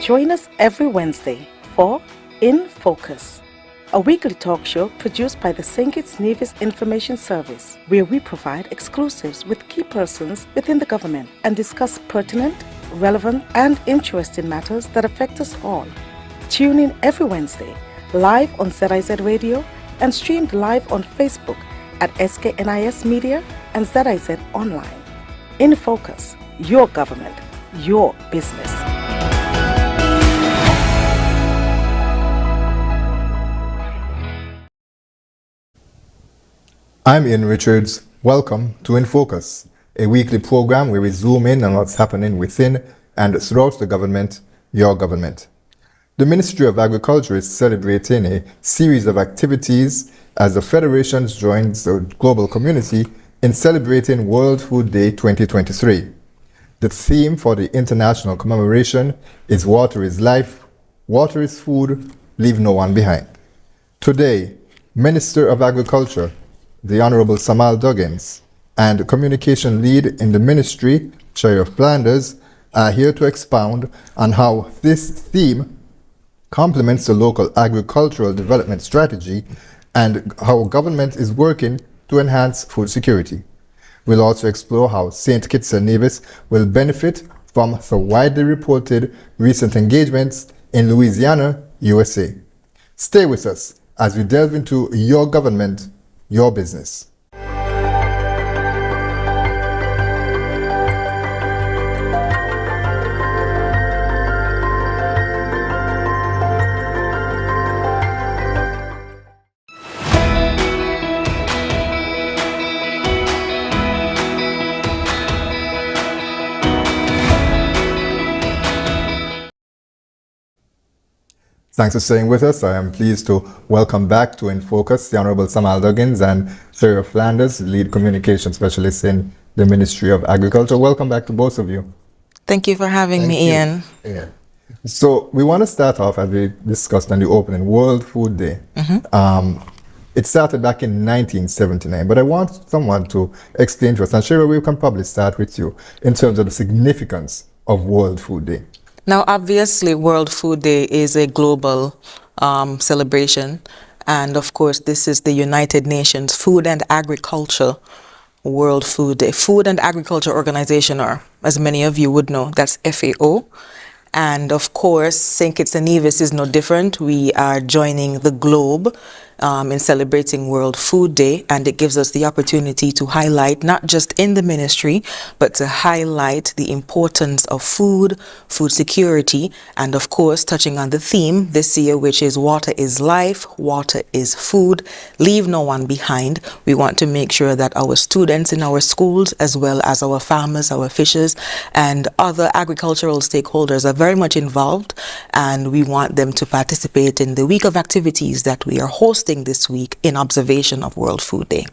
Join us every Wednesday for InFocus, a weekly talk show produced by the SKNIS Information Service, where we provide exclusives with key persons within the government and discuss pertinent, relevant, and interesting matters that affect us all. Tune in every Wednesday, live on ZIZ Radio and streamed live on Facebook at SKNIS Media and ZIZ Online. InFocus, your government, your business. I'm Ian Richards. Welcome to InFocus, a weekly program where we zoom in on what's happening within and throughout the government, your government. The Ministry of Agriculture is celebrating a series of activities as the Federation joins the global community in celebrating World Food Day 2023. The theme for the international commemoration is Water is Life, Water is Food, Leave No One Behind. Today, Minister of Agriculture, the Honorable Samal Duggins, and Communication Lead in the Ministry, Chair Flanders, are here to expound on how this theme complements the local agricultural development strategy and how government is working to enhance food security. We'll also explore how St. Kitts and Nevis will benefit from the widely reported recent engagements in Louisiana, USA. Stay with us as we delve into your government, your business. Thanks for staying with us. I am pleased to welcome back to InFocus the Honorable Samal Duggins and Chair Flanders, Lead Communication Specialist in the Ministry of Agriculture. Welcome back to both of you. Thank you for having me, Ian. Yeah. So we want to start off, as we discussed on the opening, World Food Day. It started back in 1979, but I want someone to explain to us, and Cheryl, we can probably start with you, in terms of the significance of World Food Day. Now, obviously, World Food Day is a global celebration. And of course, this is the United Nations Food and Agriculture World Food Day. Food and Agriculture Organization, or as many of you would know, that's FAO. And of course, St. Kitts and Nevis is no different. We are joining the globe in celebrating World Food Day, and it gives us the opportunity to highlight, not just in the ministry, but to highlight the importance of food, food security, and of course, touching on the theme this year, which is Water is Life, Water is Food, Leave No One Behind. We want to make sure that our students in our schools, as well as our farmers, our fishers, and other agricultural stakeholders are very much involved, and we want them to participate in the week of activities that we are hosting this week in observation of World Food Day.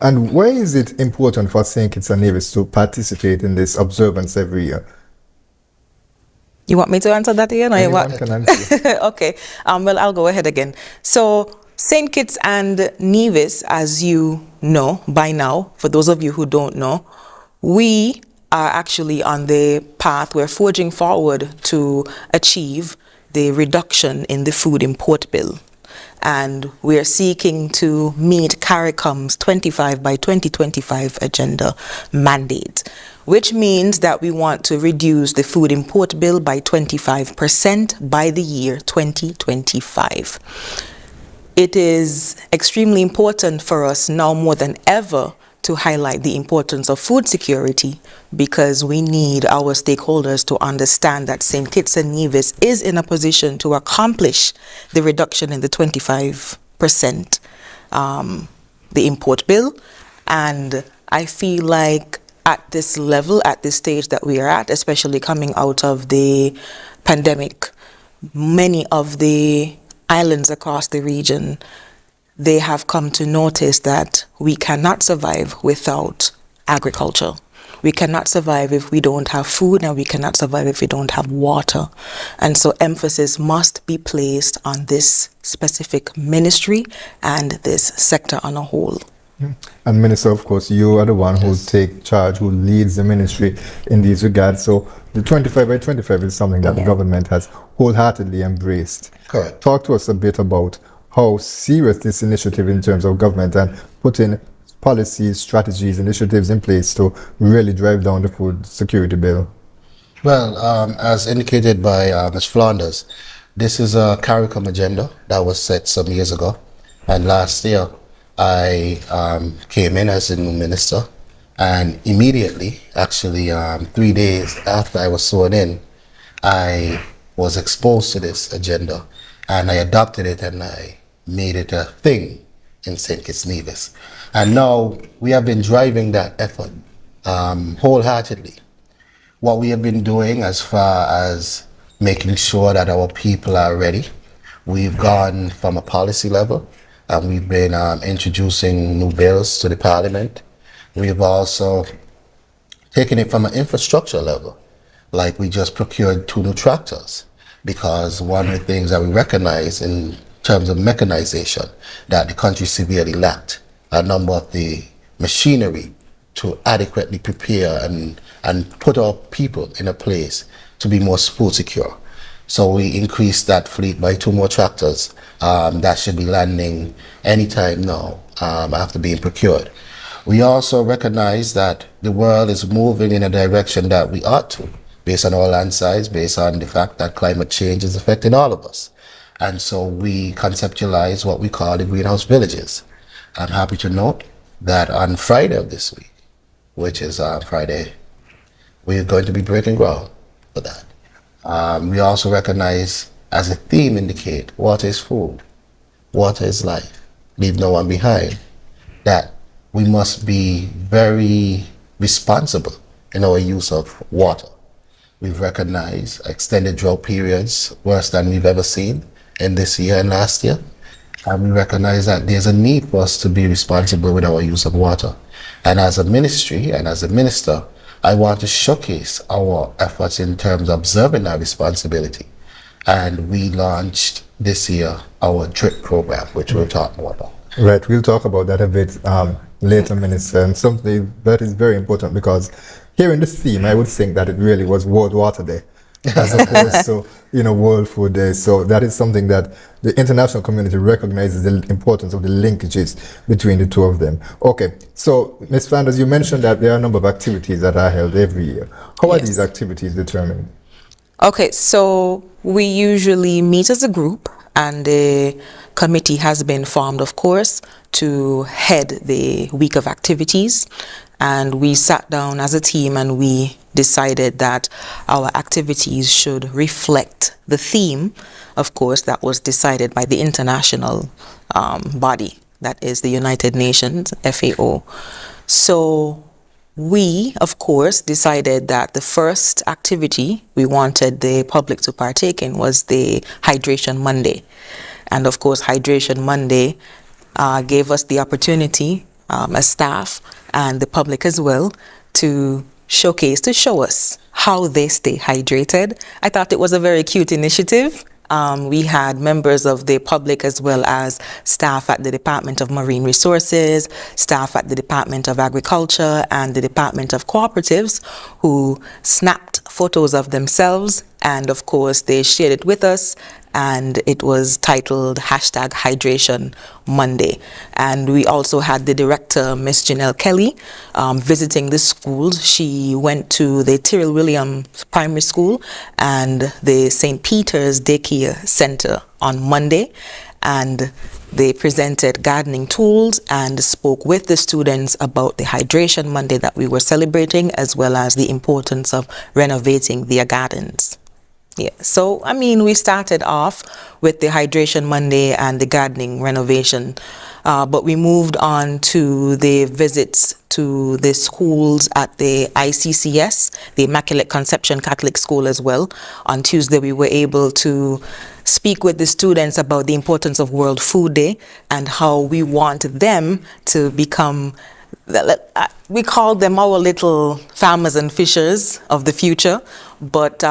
And why is it important for St. Kitts and Nevis to participate in this observance every year? You want me to answer that, Ian? Anyone can answer. Okay, well, I'll go ahead again. So St. Kitts and Nevis, as you know by now, for those of you who don't know, we are actually on the path, we're forging forward to achieve the reduction in the food import bill. And we're seeking to meet CARICOM's 25 by 2025 agenda mandate, which means that we want to reduce the food import bill by 25% by the year 2025. It is extremely important for us now more than ever to highlight the importance of food security, because we need our stakeholders to understand that St. Kitts and Nevis is in a position to accomplish the reduction in the 25%, the import bill. And I feel like at this level, at this stage that we are at, especially coming out of the pandemic, many of the islands across the region, they have come to notice that we cannot survive without agriculture. We cannot survive if we don't have food, and we cannot survive if we don't have water. And so emphasis must be placed on this specific ministry and this sector on a whole. And Minister, of course, you are the one who take charge, who leads the ministry in these regards. So the 25 by 25 is something that the government has wholeheartedly embraced. Correct. Talk to us a bit about how serious this initiative in terms of government and putting policies, strategies, initiatives in place to really drive down the food security bill. Well, as indicated by Ms. Flanders, this is a CARICOM agenda that was set some years ago. And last year, I came in as a new minister, and immediately, actually 3 days after I was sworn in, I was exposed to this agenda, and I adopted it and I made it a thing in St. Kitts Nevis. And now we have been driving that effort wholeheartedly. What we have been doing as far as making sure that our people are ready, we've gone from a policy level, and we've been introducing new bills to the Parliament. We've also taken it from an infrastructure level, like we just procured 2 new tractors, because one of the things that we recognize in terms of mechanization, that the country severely lacked a number of the machinery to adequately prepare and put our people in a place to be more food secure. So we increased that fleet by 2 more tractors that should be landing anytime now after being procured. We also recognize that the world is moving in a direction that we ought to, based on our land size, based on the fact that climate change is affecting all of us. And so we conceptualize what we call the greenhouse villages. I'm happy to note that on Friday of this week, which is Friday, we're going to be breaking ground for that. We also recognize, as the theme indicate, water is food, water is life, leave no one behind, that we must be very responsible in our use of water. We've recognized extended drought periods worse than we've ever seen in this year and last year. And we recognize that there's a need for us to be responsible with our use of water. And as a ministry and as a minister, I want to showcase our efforts in terms of observing that responsibility. And we launched this year our drip program, which we'll talk more about. Right, we'll talk about that a bit later, Minister, and something that is very important, because hearing this theme, I would think that it really was World Water Day as opposed to, World Food Day. So that is something that the international community recognizes, the importance of the linkages between the two of them. Okay, so Ms. Flanders, you mentioned that there are a number of activities that are held every year. How are these activities determined? Okay, so we usually meet as a group, and a committee has been formed, of course, to head the week of activities. And we sat down as a team and we decided that our activities should reflect the theme, of course, that was decided by the international body, that is the United Nations, FAO. So we, of course, decided that the first activity we wanted the public to partake in was the Hydration Monday. And of course, Hydration Monday gave us the opportunity as staff and the public as well to show us how they stay hydrated. I thought it was a very cute initiative. We had members of the public as well as staff at the Department of Marine Resources, staff at the Department of Agriculture and the Department of Cooperatives who snapped photos of themselves, and of course they shared it with us, and it was titled #Hydration Monday. And we also had the director, Miss Janelle Kelly, visiting the schools. She went to the Tyrrell Williams Primary School and the St. Peter's Daycare Center on Monday, and they presented gardening tools and spoke with the students about the Hydration Monday that we were celebrating, as well as the importance of renovating their gardens. Yeah, so I mean, we started off with the Hydration Monday and the gardening renovation, but we moved on to the visits to the schools at the ICCS, the Immaculate Conception Catholic School as well. On Tuesday, we were able to speak with the students about the importance of World Food Day and how we want them to become, we call them our little farmers and fishers of the future, but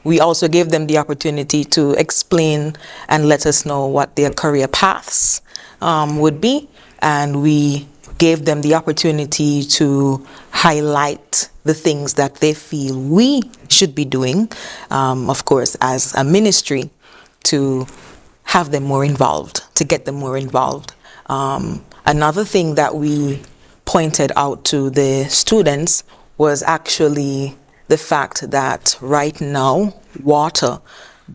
we also gave them the opportunity to explain and let us know what their career paths would be. And we gave them the opportunity to highlight the things that they feel we should be doing, of course, as a ministry, to have them more involved, to get them more involved. Another thing that we pointed out to the students was actually the fact that right now, water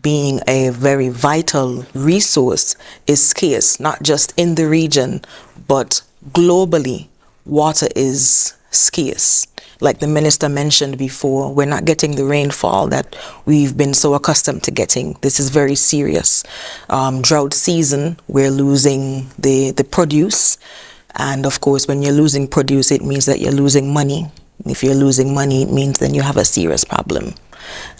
being a very vital resource is scarce, not just in the region, but globally, water is scarce. Like the minister mentioned before, we're not getting the rainfall that we've been so accustomed to getting. This is very serious. Drought season, we're losing the produce. And of course, when you're losing produce, it means that you're losing money. If you're losing money, it means then you have a serious problem.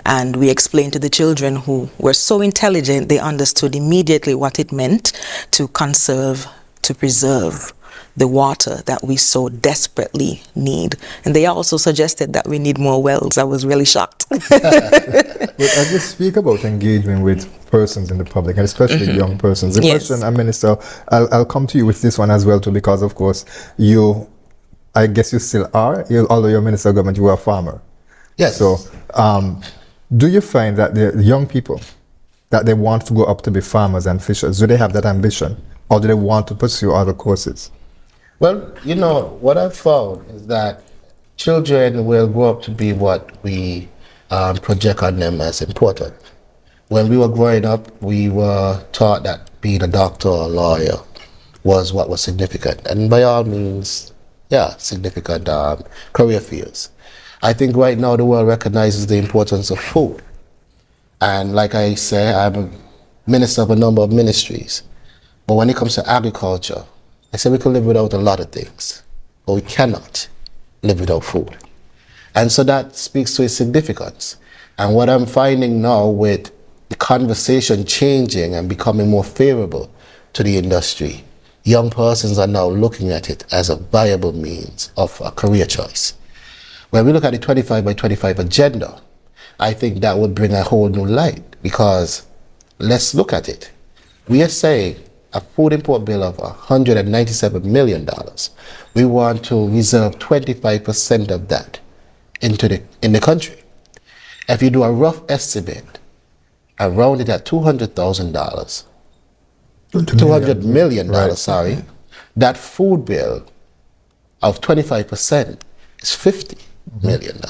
And we explained to the children, who were so intelligent, they understood immediately what it meant to conserve, to preserve the water that we so desperately need. And they also suggested that we need more wells. I was really shocked. But as you speak about engagement with persons in the public, and especially young persons, the question, Minister, I'll come to you with this one as well too, because of course I guess you still are, although you're Minister of Government, you are a farmer. Yes. So do you find that the young people, that they want to go up to be farmers and fishers, do they have that ambition, or do they want to pursue other courses? Well, you know, what I've found is that children will grow up to be what we project on them as important. When we were growing up, we were taught that being a doctor or a lawyer was what was significant. And by all means, yeah, significant career fields. I think right now the world recognizes the importance of food. And like I say, I'm a minister of a number of ministries. But when it comes to agriculture, I say we can live without a lot of things, but we cannot live without food. And so that speaks to its significance. And what I'm finding now with the conversation changing and becoming more favorable to the industry, young persons are now looking at it as a viable means of a career choice. When we look at the 25 by 25 agenda, I think that would bring a whole new light, because let's look at it. We are saying a food import bill of $197 million. We want to reserve 25% of that in the country. If you do a rough estimate, around it at $200,000, $200 million, right. Sorry, that food bill of 25% is $50 million.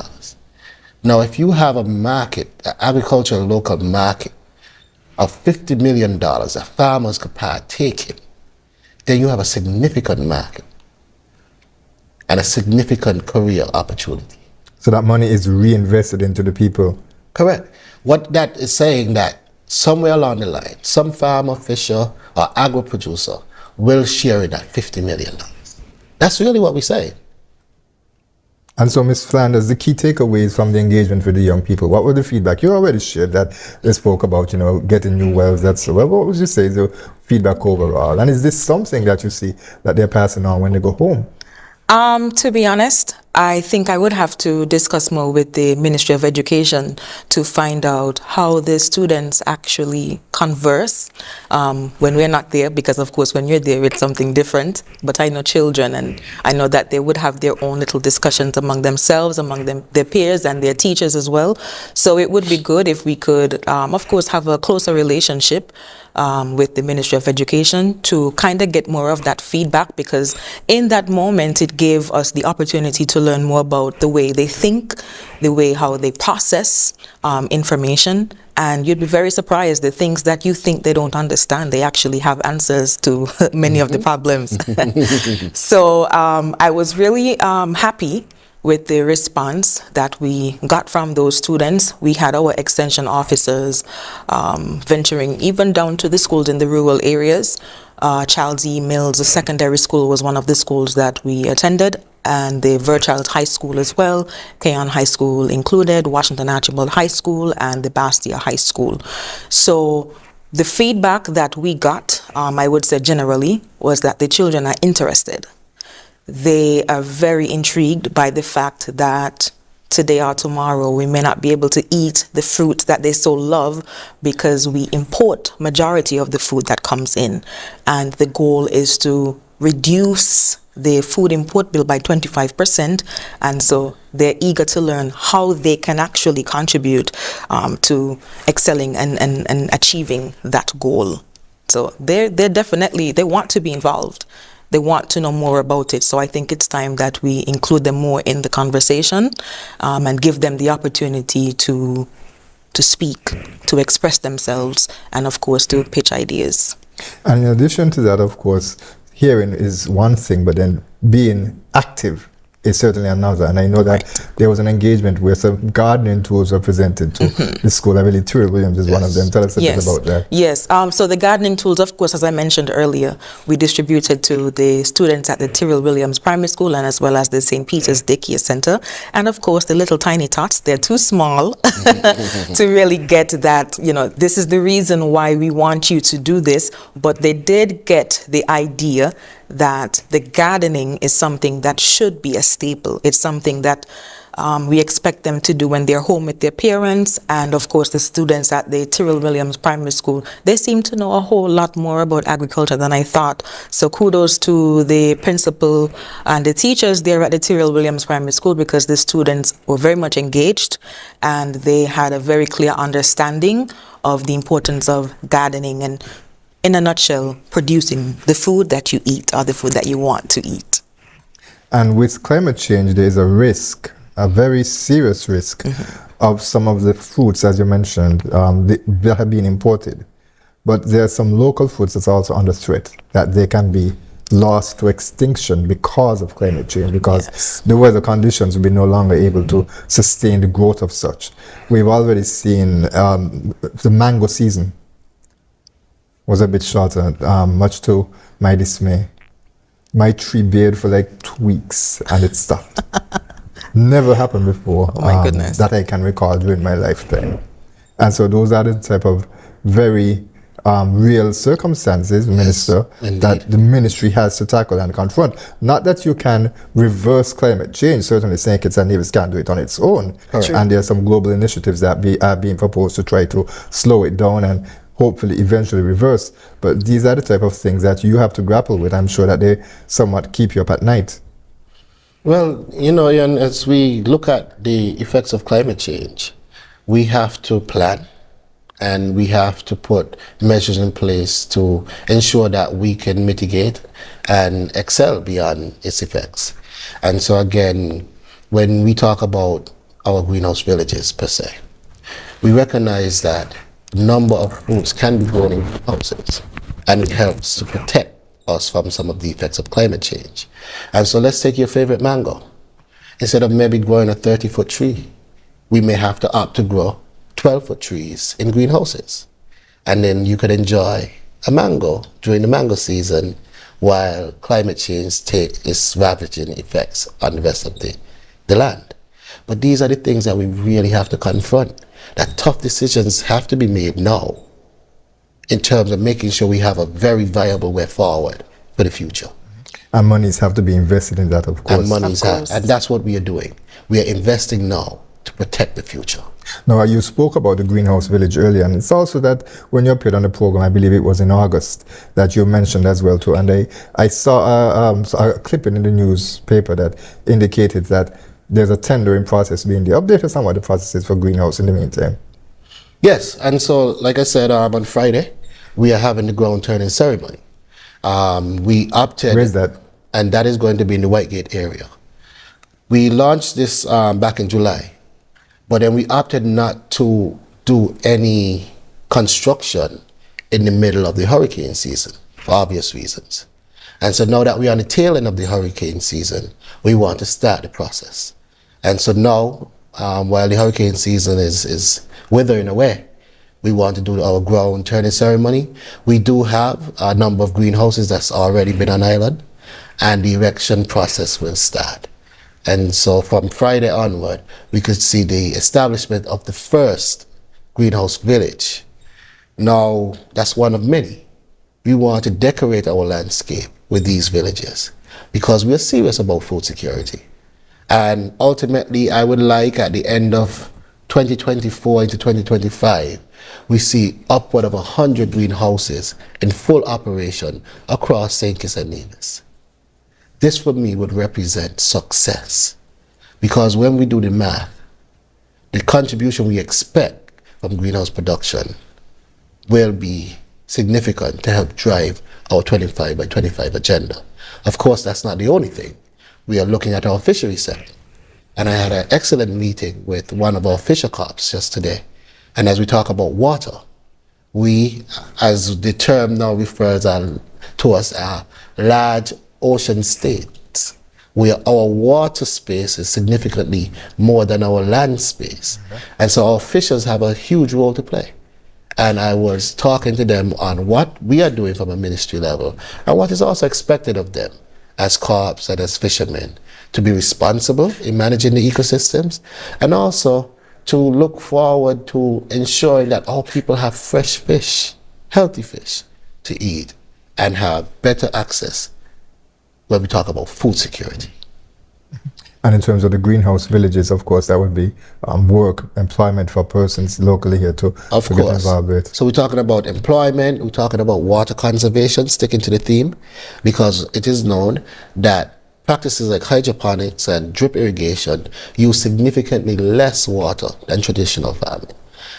Now, if you have a market, an agricultural local market of $50 million that farmers could partake in, then you have a significant market and a significant career opportunity. So that money is reinvested into the people. Correct. What that is saying, that somewhere along the line, some farmer, fisher, or agro-producer will share in that $50 million. That's really what we say. And so, Ms. Flanders, the key takeaways from the engagement with the young people, what were the feedback? You already shared that they spoke about, getting new wells. Well, what would you say is the feedback overall? And is this something that you see that they're passing on when they go home? To be honest, I think I would have to discuss more with the Ministry of Education to find out how the students actually converse when we're not there, because of course when you're there it's something different. But I know children, and I know that they would have their own little discussions among themselves, among their peers and their teachers as well. So it would be good if we could, of course, have a closer relationship with the Ministry of Education to kind of get more of that feedback, because in that moment it gave us the opportunity to learn more about the way they think, the way how they process information, and you'd be very surprised the things that you think they don't understand, they actually have answers to many of the problems. So I was really happy with the response that we got from those students. We had our extension officers venturing even down to the schools in the rural areas. Charles E. Mills Secondary School was one of the schools that we attended, and the Fairchild High School as well, Keon High School included, Washington Archibald High School, and the Bastia High School. So the feedback that we got, I would say generally, was that the children are interested. They are very intrigued by the fact that today or tomorrow we may not be able to eat the fruits that they so love, because we import majority of the food that comes in. And the goal is to reduce the food import bill by 25%, and so they're eager to learn how they can actually contribute to excelling and achieving that goal. So they're definitely, they want to be involved. They want to know more about it. So I think it's time that we include them more in the conversation and give them the opportunity to speak, to express themselves, and of course to pitch ideas. And in addition to that, of course, hearing is one thing, but then being active is certainly another. And I know that there was an engagement where some gardening tools were presented to the school. I believe Tyrrell Williams is one of them. Tell us a bit about that. Yes. So the gardening tools, of course, as I mentioned earlier, we distributed to the students at the Tyrrell Williams Primary School and as well as the St. Peter's Daycare Center. And of course, the little tiny tots, they're too small to really get that, this is the reason why we want you to do this. But they did get the idea that the gardening is something that should be a staple. It's something that we expect them to do when they're home with their parents. And of course, the students at the Tyrrell Williams Primary School, they seem to know a whole lot more about agriculture than I thought. So kudos to the principal and the teachers there at the Tyrrell Williams Primary School, because the students were very much engaged and they had a very clear understanding of the importance of gardening and, in a nutshell, producing the food that you eat or the food that you want to eat. And with climate change, there is a risk, a very serious risk of some of the foods, as you mentioned, that have been imported. But there are some local foods that's also under threat, that they can be lost to extinction because of climate change, because the weather conditions will be no longer able to sustain the growth of such. We've already seen the mango season was a bit shorter, much to my dismay. My tree bared for like 2 weeks and it stopped. Never happened before. Oh my goodness. That I can recall during my lifetime. And so those are the type of very real circumstances, Minister, that the ministry has to tackle and confront. Not that you can reverse climate change. Certainly St. Kitts and Nevis can't do it on its own. And there are some global initiatives that are being proposed to try to slow it down and hopefully eventually reverse. But these are the type of things that you have to grapple with. I'm sure that they somewhat keep you up at night. Well, Ian, as we look at the effects of climate change, we have to plan and we have to put measures in place to ensure that we can mitigate and excel beyond its effects. And so again, when we talk about our greenhouse villages per se, we recognize that number of fruits can be grown in houses, and it helps to protect us from some of the effects of climate change. And so let's take your favorite mango. Instead of maybe growing a 30-foot tree, we may have to opt to grow 12-foot trees in greenhouses. And then you could enjoy a mango during the mango season while climate change takes its ravaging effects on the rest of the land. But these are the things that we really have to confront. That tough decisions have to be made now in terms of making sure we have a very viable way forward for the future. And monies have to be invested in that, of course. And that's what we are doing. We are investing now to protect the future. Now, you spoke about the greenhouse village earlier, and it's also that when you appeared on the program, I believe it was in August, that you mentioned as well too. And I saw a clipping in the newspaper that indicated that there's a tendering process being there. Update us on what the process is for greenhouse in the meantime. Yes, and so like I said, on Friday, we are having the ground turning ceremony. We opted. Where's that? And that is going to be in the Whitegate area. We launched this back in July, but then we opted not to do any construction in the middle of the hurricane season for obvious reasons. And so now that we're on the tail end of the hurricane season, we want to start the process. And so now, while the hurricane season is withering away, we want to do our ground turning ceremony. We do have a number of greenhouses that's already been on island, and the erection process will start. And so from Friday onward, we could see the establishment of the first greenhouse village. Now, that's one of many. We want to decorate our landscape with these villages because we're serious about food security. And ultimately, I would like at the end of 2024 into 2025, we see upward of 100 greenhouses in full operation across St. Kitts and Nevis. this for me would represent success. Because when we do the math, the contribution we expect from greenhouse production will be significant to help drive our 25 by 25 agenda. Of course, that's not the only thing. We are looking at our fishery sector. And I had an excellent meeting with one of our fisher corps just today. And as we talk about water, we, as the term now refers to us, are large ocean states, where our water space is significantly more than our land space. And so our fishers have a huge role to play. And I was talking to them on what we are doing from a ministry level and what is also expected of them as corps and as fishermen, to be responsible in managing the ecosystems, and also to look forward to ensuring that all people have fresh fish, healthy fish to eat, and have better access when we talk about food security. And in terms of the greenhouse villages, of course, that would be work, employment for persons locally here to get involved with. So we're talking about employment, we're talking about water conservation, sticking to the theme, because it is known that practices like hydroponics and drip irrigation use significantly less water than traditional farming.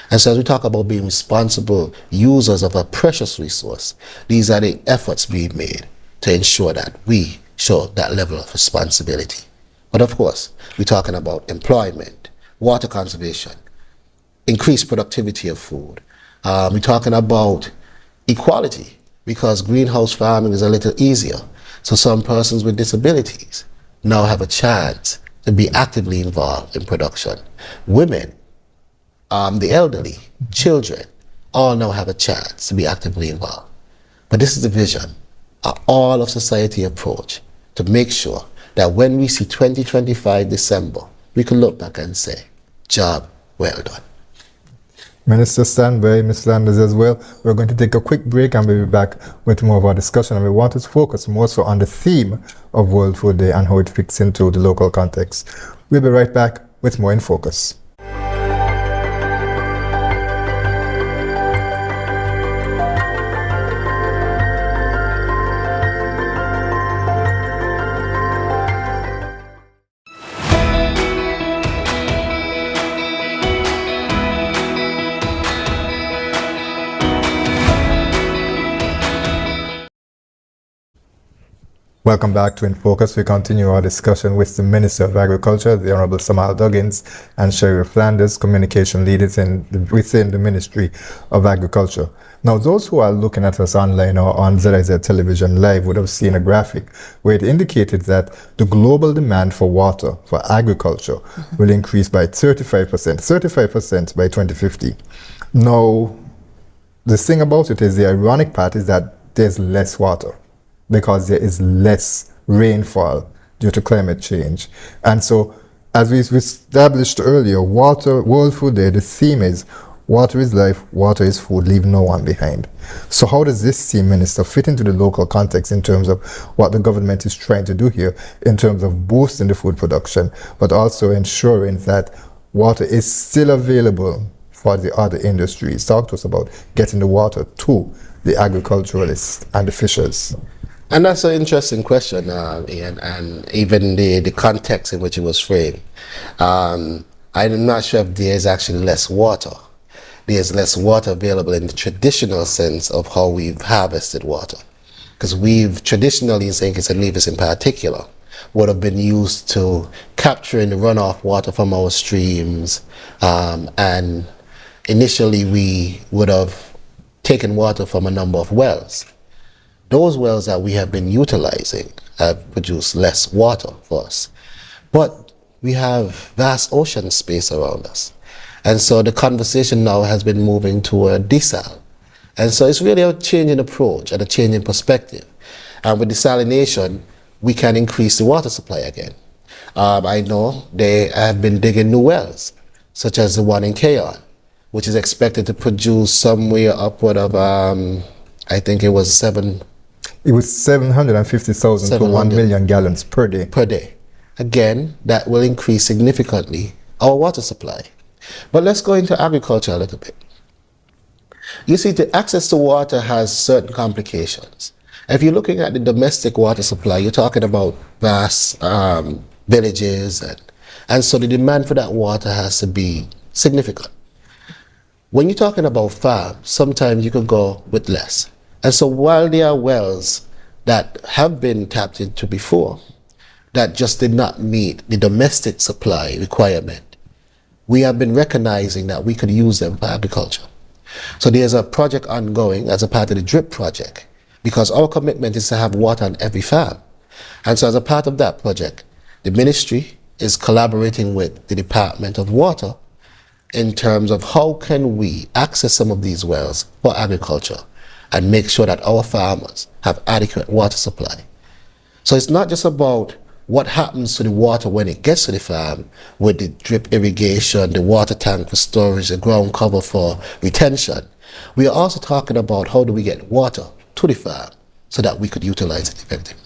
And so as we talk about being responsible users of a precious resource, these are the efforts being made to ensure that we show that level of responsibility. But of course, we're talking about employment, water conservation, increased productivity of food. We're talking about equality, because greenhouse farming is a little easier. So some persons with disabilities now have a chance to be actively involved in production. Women, the elderly, children, all now have a chance to be actively involved. But this is the vision, all of society approach to make sure that when we see 2025 December, we can look back and say, job well done. Minister, stand by, Ms. Landers as well. We're going to take a quick break and we'll be back with more of our discussion. And we want to focus more so on the theme of World Food Day and how it fits into the local context. We'll be right back with more in Focus. Welcome back to InFocus. We continue our discussion with the Minister of Agriculture, the Honorable Samal Duggins, and Sherry Flanders, communication leaders within the Ministry of Agriculture. Now, those who are looking at us online or on ZIZ Television Live would have seen a graphic where it indicated that the global demand for water for agriculture will increase by 35% by 2050. Now, the thing about it is, the ironic part is that there's less water, because there is less rainfall due to climate change. And so, as we established earlier, World Food Day, the theme is water is life, water is food, leave no one behind. So how does this theme, Minister, fit into the local context in terms of what the government is trying to do here in terms of boosting the food production, but also ensuring that water is still available for the other industries? Talk to us about getting the water to the agriculturalists and the fishers. And that's an interesting question, Ian, and even the context in which it was framed. I'm not sure if there is actually less water. There's less water available in the traditional sense of how we've harvested water. Because we've traditionally, in St. Kitts and Nevis in particular, would have been used to capturing the runoff water from our streams. And initially we would have taken water from a number of wells. Those wells that we have been utilizing have produced less water for us. But we have vast ocean space around us. And so the conversation now has been moving toward desal. And so it's really a change in approach and a change in perspective. And with desalination, we can increase the water supply again. I know they have been digging new wells, such as the one in Keon, which is expected to produce somewhere upward of, I think it was 750,000 to 1 million gallons per day. Per day. Again, that will increase significantly our water supply. But let's go into agriculture a little bit. You see, the access to water has certain complications. If you're looking at the domestic water supply, you're talking about vast villages, and so the demand for that water has to be significant. When you're talking about farms, sometimes you could go with less. And so while there are wells that have been tapped into before that just did not meet the domestic supply requirement, we have been recognizing that we could use them for agriculture. So there's a project ongoing as a part of the DRIP project, because our commitment is to have water on every farm. And so as a part of that project, the ministry is collaborating with the Department of Water in terms of how can we access some of these wells for agriculture and make sure that our farmers have adequate water supply. So it's not just about what happens to the water when it gets to the farm with the drip irrigation, the water tank for storage, the ground cover for retention. We are also talking about how do we get water to the farm so that we could utilize it effectively.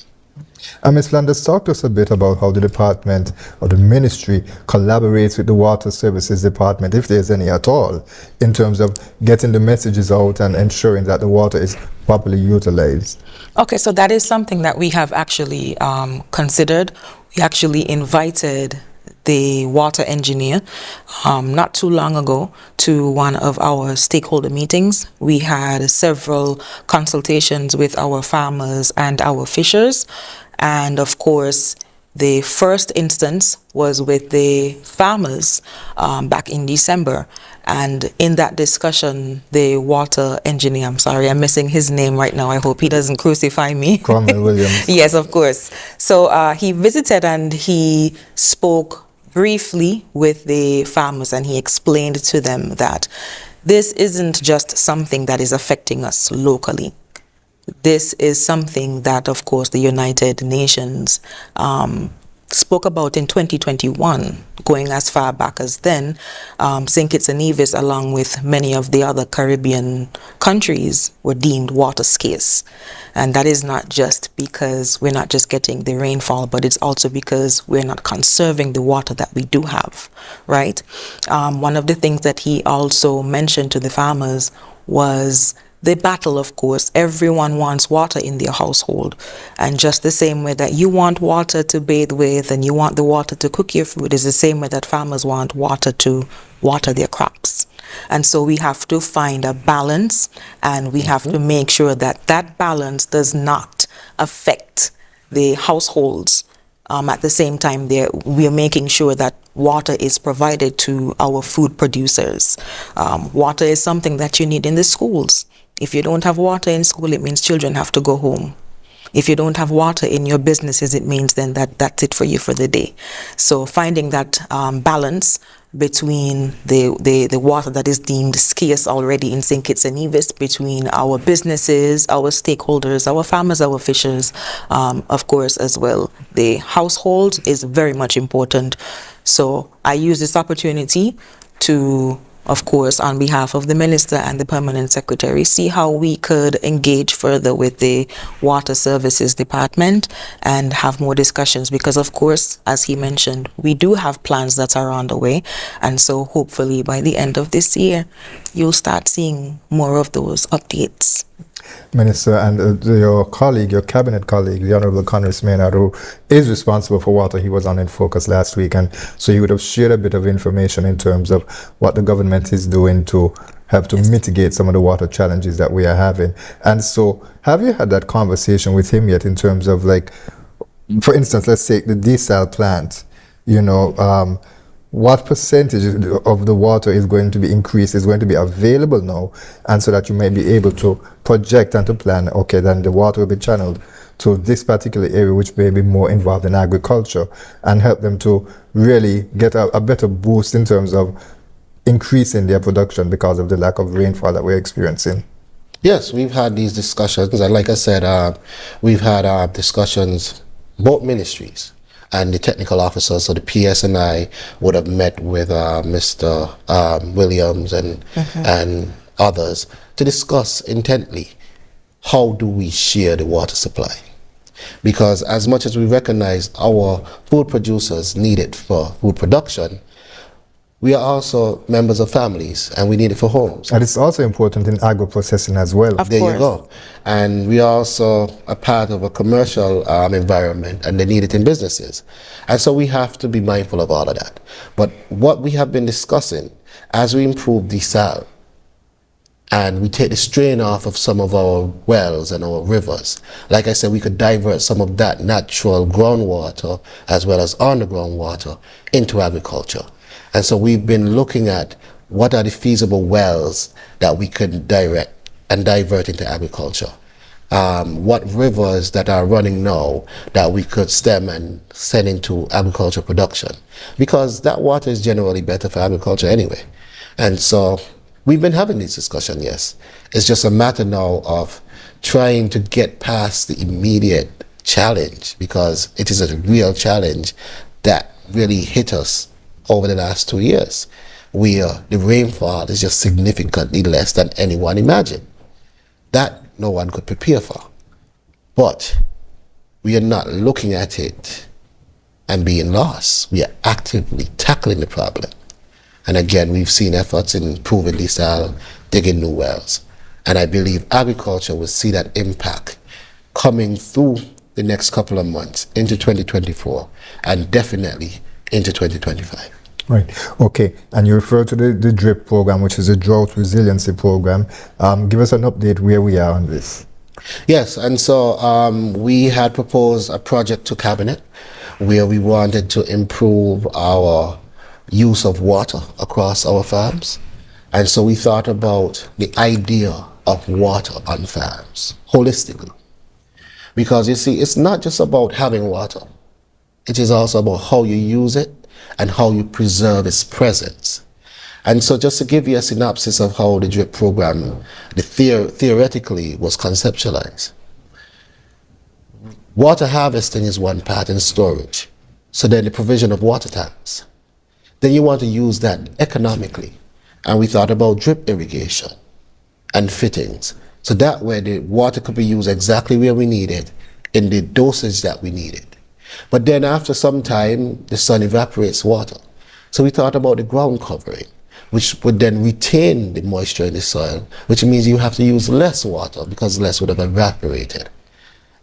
Ms. Flanders, talk to us a bit about how the department or the ministry collaborates with the Water Services Department, if there's any at all, in terms of getting the messages out and ensuring that the water is properly utilized. Okay, so that is something that we have actually considered. We actually invited the water engineer not too long ago to one of our stakeholder meetings. We had several consultations with our farmers and our fishers, and of course the first instance was with the farmers back in December. And in that discussion, the water engineer, I'm sorry, I'm missing his name right now. I hope he doesn't crucify me. Cromwell Williams. Yes, of course. So he visited and he spoke briefly with the farmers, and he explained to them that this isn't just something that is affecting us locally. This is something that, of course, the United Nations spoke about in 2021, going as far back as then. St. Kitts and Nevis, along with many of the other Caribbean countries, were deemed water scarce. And that is not just because we're not just getting the rainfall, but it's also because we're not conserving the water that we do have, right? One of the things that he also mentioned to the farmers was the battle, of course. Everyone wants water in their household. And just the same way that you want water to bathe with and you want the water to cook your food is the same way that farmers want water to water their crops. And so we have to find a balance, and we have to make sure that that balance does not affect the households. At the same time, we are making sure that water is provided to our food producers. Water is something that you need in the schools. If you don't have water in school, it means children have to go home. If you don't have water in your businesses, it means then that's it for you for the day. So finding that balance between the water that is deemed scarce already in St. Kitts and Nevis, between our businesses, our stakeholders, our farmers, our fishers, of course, as well. The household is very much important. So I use this opportunity to, of course, on behalf of the Minister and the Permanent Secretary, see how we could engage further with the Water Services Department and have more discussions, because, of course, as he mentioned, we do have plans that are on the way. And so hopefully by the end of this year, you'll start seeing more of those updates. Minister, and your colleague, your cabinet colleague, the Honorable Congress Maynard, who is responsible for water, he was on InFocus last week, and so you would have shared a bit of information in terms of what the government is doing to help to mitigate some of the water challenges that we are having. And so have you had that conversation with him yet in terms of, like, for instance, let's take the desal plant, you know, what percentage of the water is going to be increased, is going to be available now, and so that you may be able to project and to plan, okay, then the water will be channeled to this particular area which may be more involved in agriculture, and help them to really get a better boost in terms of increasing their production because of the lack of rainfall that we're experiencing. Yes, we've had these discussions, and like I said, we've had discussions, both ministries and the technical officers, so the PS and I would have met with Mr. Williams and others to discuss intently how do we share the water supply. Because as much as we recognize our food producers need it for food production, we are also members of families, and we need it for homes. And it's also important in agro-processing as well. There you go. And we are also a part of a commercial environment, and they need it in businesses. And so we have to be mindful of all of that. But what we have been discussing, as we improve desal, and we take the strain off of some of our wells and our rivers, like I said, we could divert some of that natural groundwater as well as underground water into agriculture. And so we've been looking at what are the feasible wells that we could direct and divert into agriculture. What rivers that are running now that we could stem and send into agriculture production, because that water is generally better for agriculture anyway. And so we've been having this discussion, yes. It's just a matter now of trying to get past the immediate challenge, because it is a real challenge that really hit us over the last 2 years, where the rainfall is just significantly less than anyone imagined. That no one could prepare for. But we are not looking at it and being lost. We are actively tackling the problem. And again, we've seen efforts in improving desal, digging new wells. And I believe agriculture will see that impact coming through the next couple of months into 2024 and definitely into 2025. Right. Okay. And you refer to the DRIP program, which is a drought resiliency program. Give us an update where we are on this. Yes. And so we had proposed a project to Cabinet where we wanted to improve our use of water across our farms. And so we thought about the idea of water on farms holistically. Because you see, it's not just about having water. It is also about how you use it and how you preserve its presence. And so just to give you a synopsis of how the DRIP program, theoretically was conceptualized. Water harvesting is one part in storage. So then the provision of water tanks. Then you want to use that economically. And we thought about drip irrigation and fittings. So that way the water could be used exactly where we need it, in the dosage that we need it. But then after some time, the sun evaporates water. So we thought about the ground covering, which would then retain the moisture in the soil, which means you have to use less water because less would have evaporated.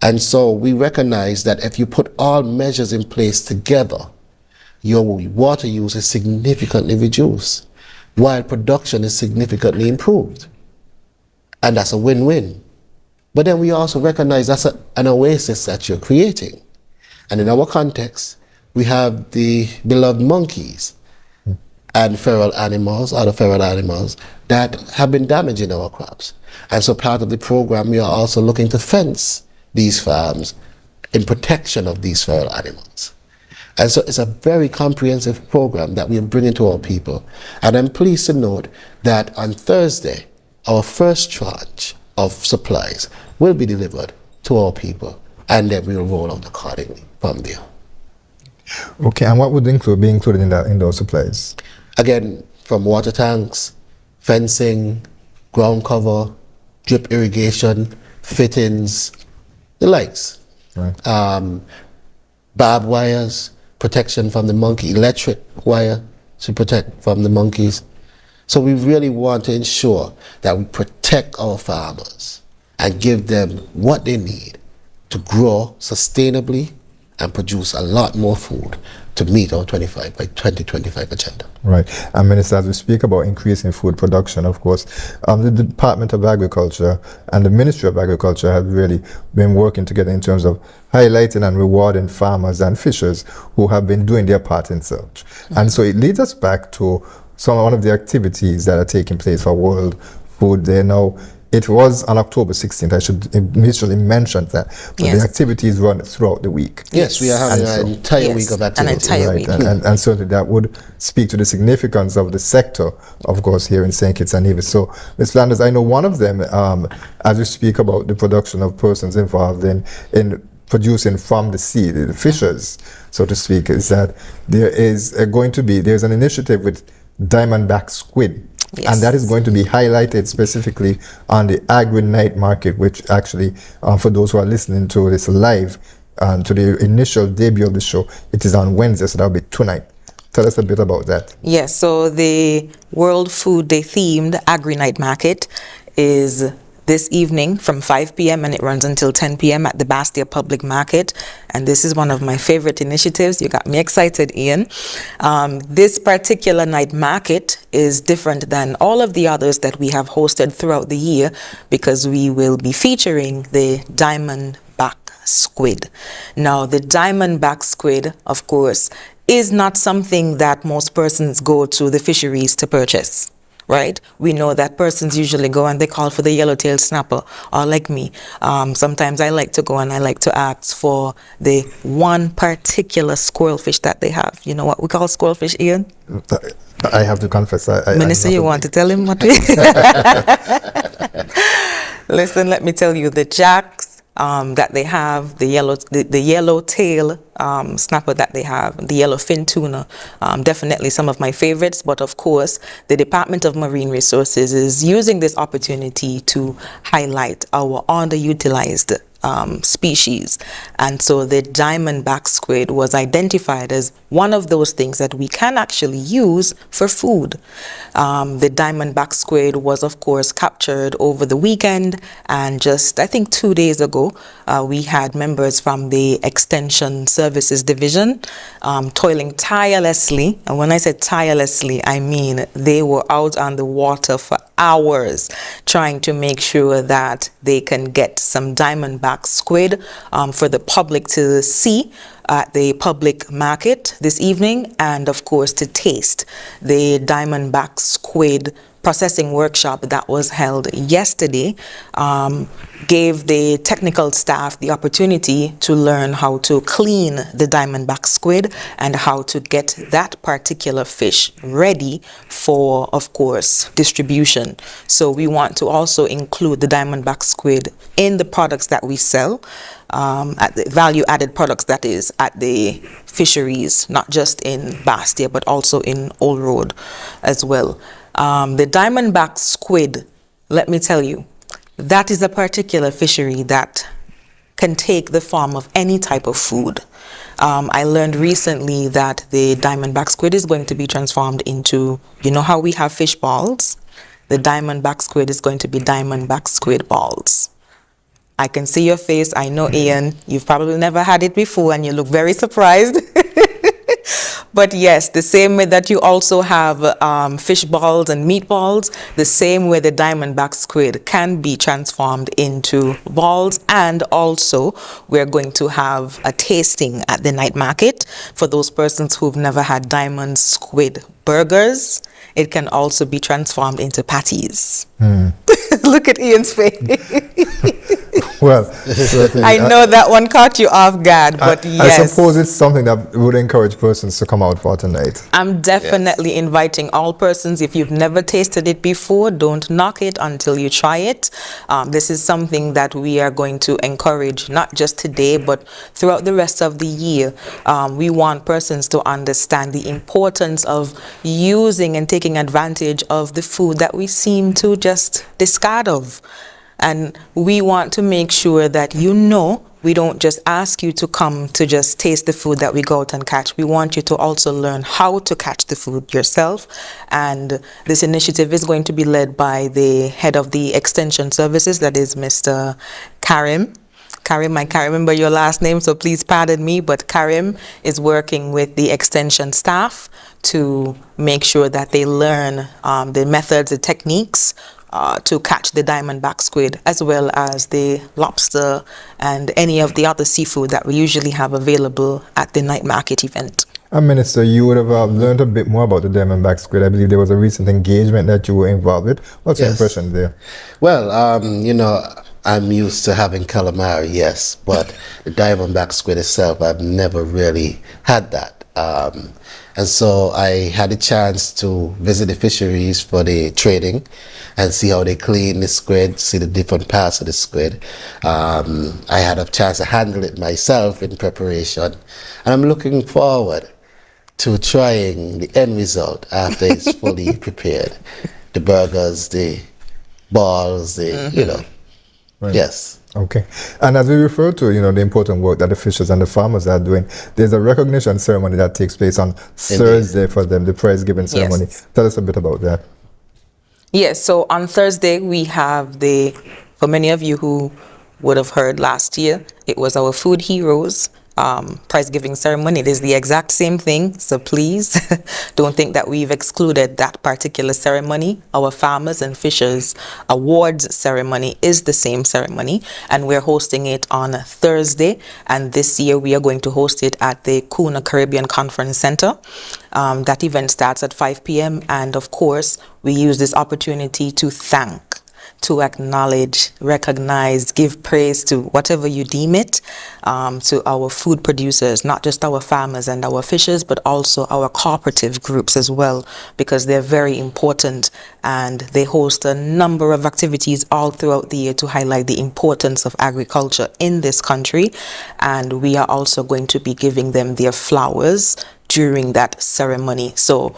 And so we recognize that if you put all measures in place together, your water use is significantly reduced, while production is significantly improved. And that's a win-win. But then we also recognize that's an oasis that you're creating. And in our context, we have the beloved monkeys and feral animals, other feral animals, that have been damaging our crops. And so part of the program, we are also looking to fence these farms in protection of these feral animals. And so it's a very comprehensive program that we are bringing to our people. And I'm pleased to note that on Thursday, our first tranche of supplies will be delivered to our people, and then we will roll out accordingly from there. Okay, and what would be included in those supplies? Again, from water tanks, fencing, ground cover, drip irrigation, fittings, the likes. Right. Barbed wires, protection from the monkey, electric wire to protect from the monkeys. So we really want to ensure that we protect our farmers and give them what they need to grow sustainably and produce a lot more food to meet our 2025 agenda. Right. And Minister, as we speak about increasing food production, of course, the Department of Agriculture and the Ministry of Agriculture have really been working together in terms of highlighting and rewarding farmers and fishers who have been doing their part in search. Mm-hmm. And so it leads us back to one of the activities that are taking place for World Food Day now. It was on October 16th. I should initially mention that. But yes, the activities run throughout the week. Yes, we are having an entire week of activities. An entire week. And certainly that would speak to the significance of the sector, of course, here in St. Kitts and Nevis. So, Ms. Flanders, I know one of them, as we speak about the production of persons involved in producing from the sea, the fishers, so to speak, is that there is there's an initiative with diamondback squid. Yes. And that is going to be highlighted specifically on the Agri Night Market, which actually, for those who are listening to this live, to the initial debut of the show, it is on Wednesday, so that'll be tonight. Tell us a bit about that. Yes, so the World Food Day themed Agri Night Market is this evening from 5 p.m. and it runs until 10 p.m. at the Bastia Public Market. And this is one of my favorite initiatives. You got me excited, Ian. This particular night market is different than all of the others that we have hosted throughout the year because we will be featuring the diamondback squid. Now, the diamondback squid, of course, is not something that most persons go to the fisheries to purchase. Right? We know that persons usually go and they call for the yellow-tailed snapper, or like me. Sometimes I like to go and I like to ask for the one particular squirrelfish that they have. You know what we call squirrelfish, Ian? I have to confess. Minister, you want to tell him what we... Listen, let me tell you, the jacks that they have, the yellow tail snapper that they have, the yellowfin tuna, definitely some of my favorites. But of course, the Department of Marine Resources is using this opportunity to highlight our underutilized species. And so the diamondback squid was identified as one of those things that we can actually use for food. The diamondback squid was, of course, captured over the weekend, and just, I think, 2 days ago, we had members from the Extension Services Division toiling tirelessly. And when I said tirelessly, I mean they were out on the water for hours trying to make sure that they can get some diamondback squid for the public to see at the public market this evening, and of course to taste. The diamondback squid processing workshop that was held yesterday gave the technical staff the opportunity to learn how to clean the diamondback squid and how to get that particular fish ready for, of course, distribution. So we want to also include the diamondback squid in the products that we sell, at the value-added products, that is, at the fisheries, not just in Bastia, but also in Old Road as well. The diamondback squid, let me tell you, that is a particular fishery that can take the form of any type of food. I learned recently that the diamondback squid is going to be transformed into, you know how we have fish balls? The diamondback squid is going to be diamondback squid balls. I can see your face. I know, Ian, you've probably never had it before and you look very surprised. But yes, the same way that you also have fish balls and meatballs, the same way the diamondback squid can be transformed into balls. And also, we're going to have a tasting at the night market for those persons who've never had diamond squid burgers. It can also be transformed into patties. Look at Ian's face. Well, certainly, I know that one caught you off guard, but yes. I suppose it's something that would encourage persons to come out for tonight. I'm definitely inviting all persons. If you've never tasted it before, don't knock it until you try it. This is something that we are going to encourage, not just today, but throughout the rest of the year. We want persons to understand the importance of using and taking advantage of the food that we seem to just discard of. And we want to make sure that we don't just ask you to come to just taste the food that we go out and catch. We want you to also learn how to catch the food yourself. And this initiative is going to be led by the head of the Extension Services, that is Mr. Karim. Karim, I can't remember your last name, so please pardon me, but Karim is working with the extension staff to make sure that they learn the methods, the techniques to catch the diamondback squid, as well as the lobster and any of the other seafood that we usually have available at the night market event. Minister, you would have learned a bit more about the diamondback squid. I believe there was a recent engagement that you were involved with. What's your impression there? Well, I'm used to having calamari, yes, but the diamondback squid itself, I've never really had that. And so I had a chance to visit the fisheries for the trading and see how they clean the squid, see the different parts of the squid. I had a chance to handle it myself in preparation. And I'm looking forward to trying the end result after it's fully prepared. The burgers, the balls, Right. Yes. Okay. And as we refer to, the important work that the fishers and the farmers are doing, there's a recognition ceremony that takes place on Thursday for them, the prize giving ceremony. Yes. Tell us a bit about that. Yes, so on Thursday we have for many of you who would have heard last year, it was our Food Heroes prize giving ceremony. It is the exact same thing, so please don't think that we've excluded that particular ceremony. Our Farmers and Fishers Awards ceremony is the same ceremony, and we're hosting it on Thursday, and this year we are going to host it at the Kuna Caribbean Conference Center. That event starts at 5 p.m. and of course we use this opportunity to thank, to acknowledge, recognize, give praise to whatever you deem it, to our food producers, not just our farmers and our fishers, but also our cooperative groups as well, because they're very important and they host a number of activities all throughout the year to highlight the importance of agriculture in this country. And we are also going to be giving them their flowers during that ceremony. So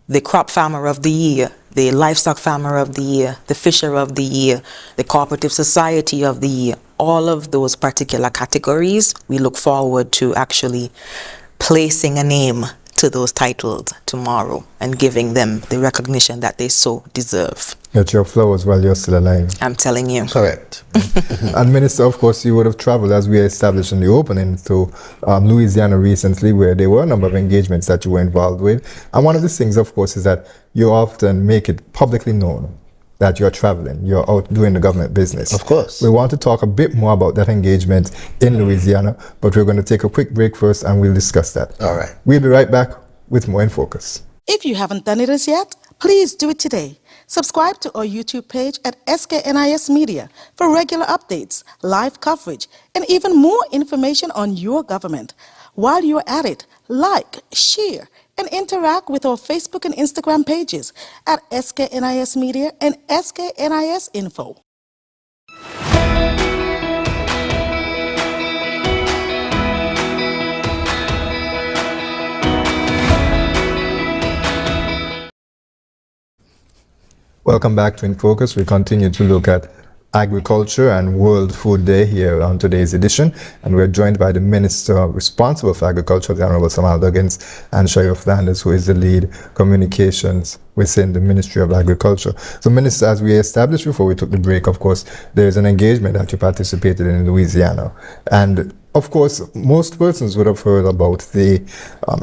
the crop farmer of the year, the livestock farmer of the year, the fisher of the year, the cooperative society of the year, all of those particular categories, we look forward to actually placing a name to those titles tomorrow and giving them the recognition that they so deserve. Get your flowers while you're still alive. I'm telling you. Correct. And Minister, of course, you would have traveled, as we established in the opening, to Louisiana recently, where there were a number of engagements that you were involved with. And one of the things, of course, is that you often make it publicly known that you're traveling, you're out doing the government business. Of course. We want to talk a bit more about that engagement in Louisiana, but we're going to take a quick break first and we'll discuss that. All right. We'll be right back with more in Focus. If you haven't done it as yet, please do it today. Subscribe to our YouTube page at SKNIS Media for regular updates, live coverage, and even more information on your government. While you're at it, like, share, and interact with our Facebook and Instagram pages at SKNIS Media and SKNIS Info. Welcome back to In Focus. We continue to look at agriculture and World Food Day here on today's edition, and we're joined by the Minister responsible for agriculture, the Honorable Samal Duggins, and Sheriff Flanders, who is the lead communications within the Ministry of Agriculture. So, Minister, as we established before we took the break, of course, there's an engagement that you participated in Louisiana, and of course, most persons would have heard about the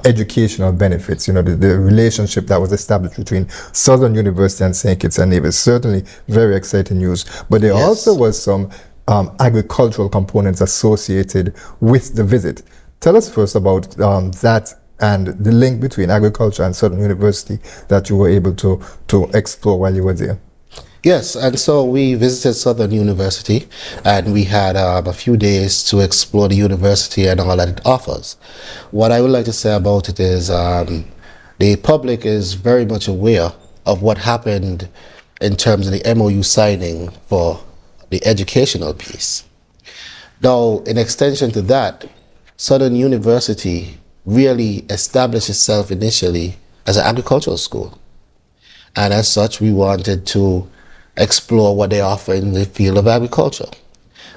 educational benefits, the relationship that was established between Southern University and St. Kitts and Nevis. Certainly very exciting news. But there also was some agricultural components associated with the visit. Tell us first about that and the link between agriculture and Southern University that you were able to explore while you were there. Yes, and so we visited Southern University, and we had a few days to explore the university and all that it offers. What I would like to say about it is the public is very much aware of what happened in terms of the MOU signing for the educational piece. Now, in extension to that, Southern University really established itself initially as an agricultural school. And as such, we wanted to explore what they offer in the field of agriculture.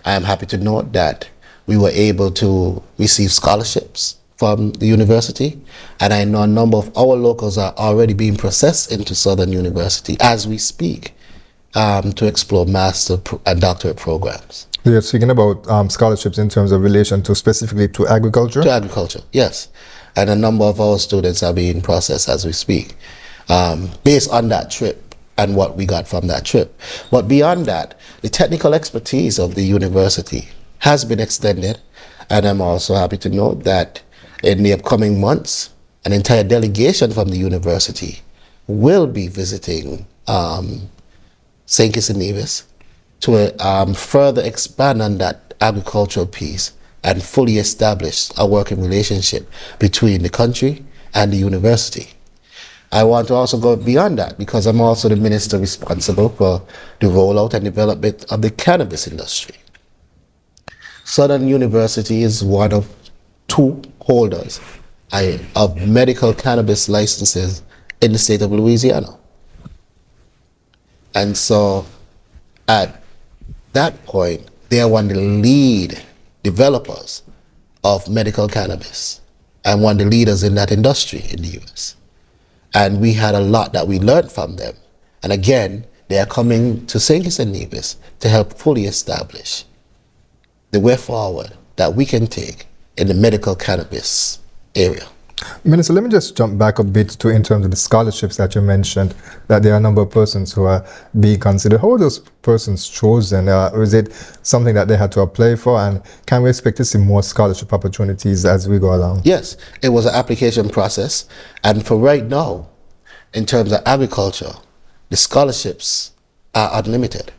I am happy to note that we were able to receive scholarships from the university, and I know a number of our locals are already being processed into Southern University as we speak to explore master and doctorate programs. You're speaking about scholarships in terms of relation to specifically to agriculture? To agriculture, yes. And a number of our students are being processed as we speak, based on that trip and what we got from that trip. But beyond that, the technical expertise of the university has been extended, and I'm also happy to note that in the upcoming months, an entire delegation from the university will be visiting St. Kitts and Nevis to further expand on that agricultural piece and fully establish a working relationship between the country and the university. I want to also go beyond that because I'm also the minister responsible for the rollout and development of the cannabis industry. Southern University is one of two holders of medical cannabis licenses in the state of Louisiana. And so at that point, They are one of the lead developers of medical cannabis and one of the leaders in that industry in the US. And we had a lot that we learned from them. And again, they are coming to St. Kitts and Nevis to help fully establish the way forward that we can take in the medical cannabis area. Minister, let me just jump back a bit to in terms of the scholarships that you mentioned, that there are a number of persons who are being considered. How are those persons chosen? Or is it something that they had to apply for? And can we expect to see more scholarship opportunities as we go along? Yes, it was an application process. And for right now, in terms of agriculture, the scholarships are unlimited.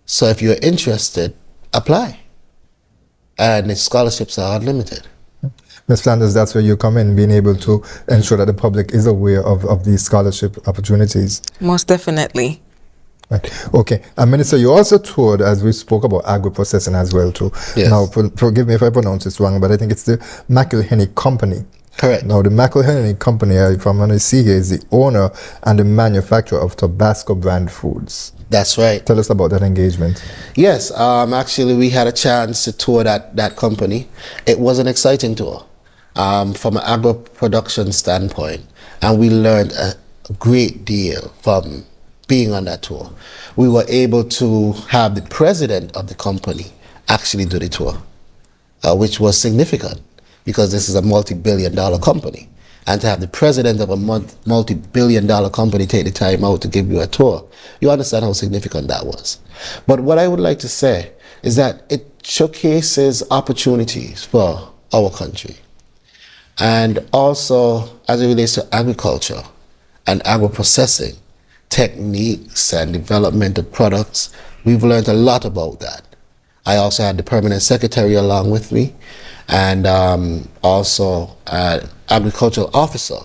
So if you're interested, apply. And the scholarships are unlimited. Ms. Flanders, that's where you come in, being able to ensure that the public is aware of these scholarship opportunities. Most definitely. Right. Okay. And Minister, you also toured, as we spoke about agro-processing as well too. Yes. Now, forgive me if I pronounce this wrong, but I think it's the McIlhenny Company. Correct. Now, the McIlhenny Company, if I'm going to see here, is the owner and the manufacturer of Tabasco brand foods. That's right. Tell us about that engagement. Yes, actually we had a chance to tour that company. It was an exciting tour from an agro production standpoint, and we learned a great deal from being on that tour. We were able to have the president of the company actually do the tour, which was significant because this is a multi-billion-dollar company. And to have the president of a multi-billion-dollar company take the time out to give you a tour, you understand how significant that was. But what I would like to say is that it showcases opportunities for our country. And also, as it relates to agriculture and agro-processing techniques and development of products, we've learned a lot about that. I also had the permanent secretary along with me, and also an agricultural officer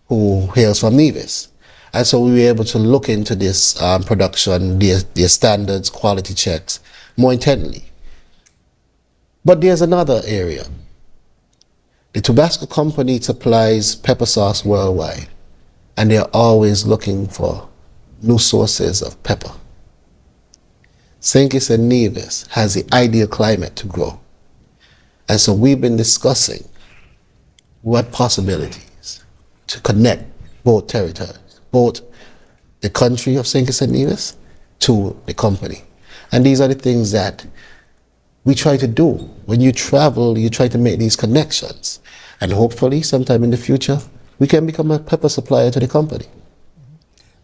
who hails from Nevis. And so we were able to look into this production, their standards, quality checks, more intently. But there's another area. The Tabasco company supplies pepper sauce worldwide, and they're always looking for new sources of pepper. St. Kitts and Nevis has the ideal climate to grow. And so we've been discussing what possibilities to connect both territories, both the country of St. Kitts and Nevis to the company. And these are the things that we try to do. When you travel, you try to make these connections. And hopefully, sometime in the future, we can become a pepper supplier to the company.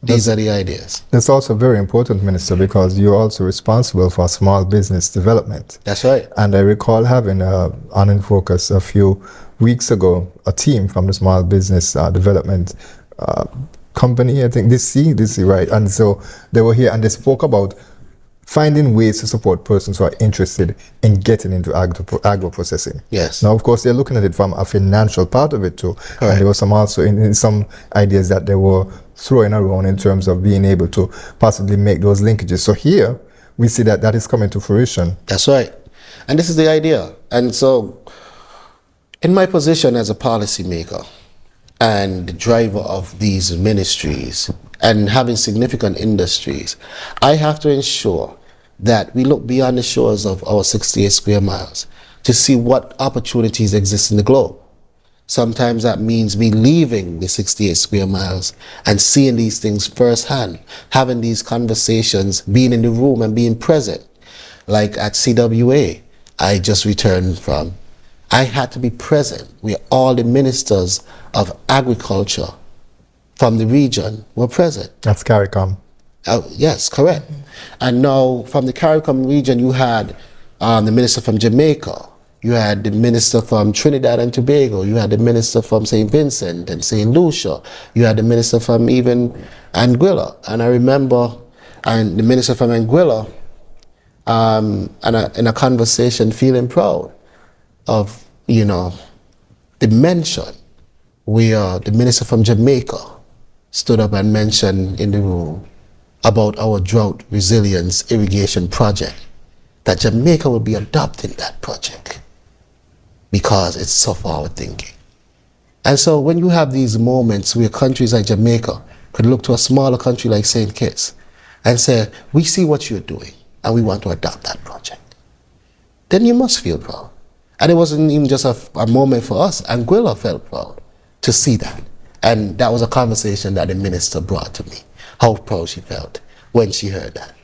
These are the ideas. That's also very important, Minister, because you're also responsible for small business development. That's right. And I recall having on InFocus a few weeks ago, a team from the small business development company, I think, this is right. And so they were here and they spoke about finding ways to support persons who are interested in getting into agro-processing. Yes. Now, of course, they're looking at it from a financial part of it too. Correct. And there was some also in some ideas that they were throwing around in terms of being able to possibly make those linkages. So here, we see that is coming to fruition. That's right. And this is the idea. And so, in my position as a policymaker and the driver of these ministries and having significant industries, I have to ensure that we look beyond the shores of our 68 square miles to see what opportunities exist in the globe. Sometimes that means me leaving the 68 square miles and seeing these things firsthand, having these conversations, being in the room and being present. Like at CWA, I just returned from, I had to be present where all the ministers of agriculture from the region were present. That's CARICOM. Yes, correct. And now from the CARICOM region, you had the minister from Jamaica, you had the minister from Trinidad and Tobago, you had the minister from St. Vincent and St. Lucia, you had the minister from even Anguilla. And I remember the minister from Anguilla in a conversation feeling proud of, the mention where the minister from Jamaica stood up and mentioned in the room about our drought resilience irrigation project, that Jamaica will be adopting that project because it's so forward thinking. And so when you have these moments where countries like Jamaica could look to a smaller country like St. Kitts and say, we see what you're doing and we want to adopt that project. then you must feel proud. And it wasn't even just a moment for us. Anguilla felt proud to see that. And that was a conversation that the minister brought to me, how proud she felt when she heard that.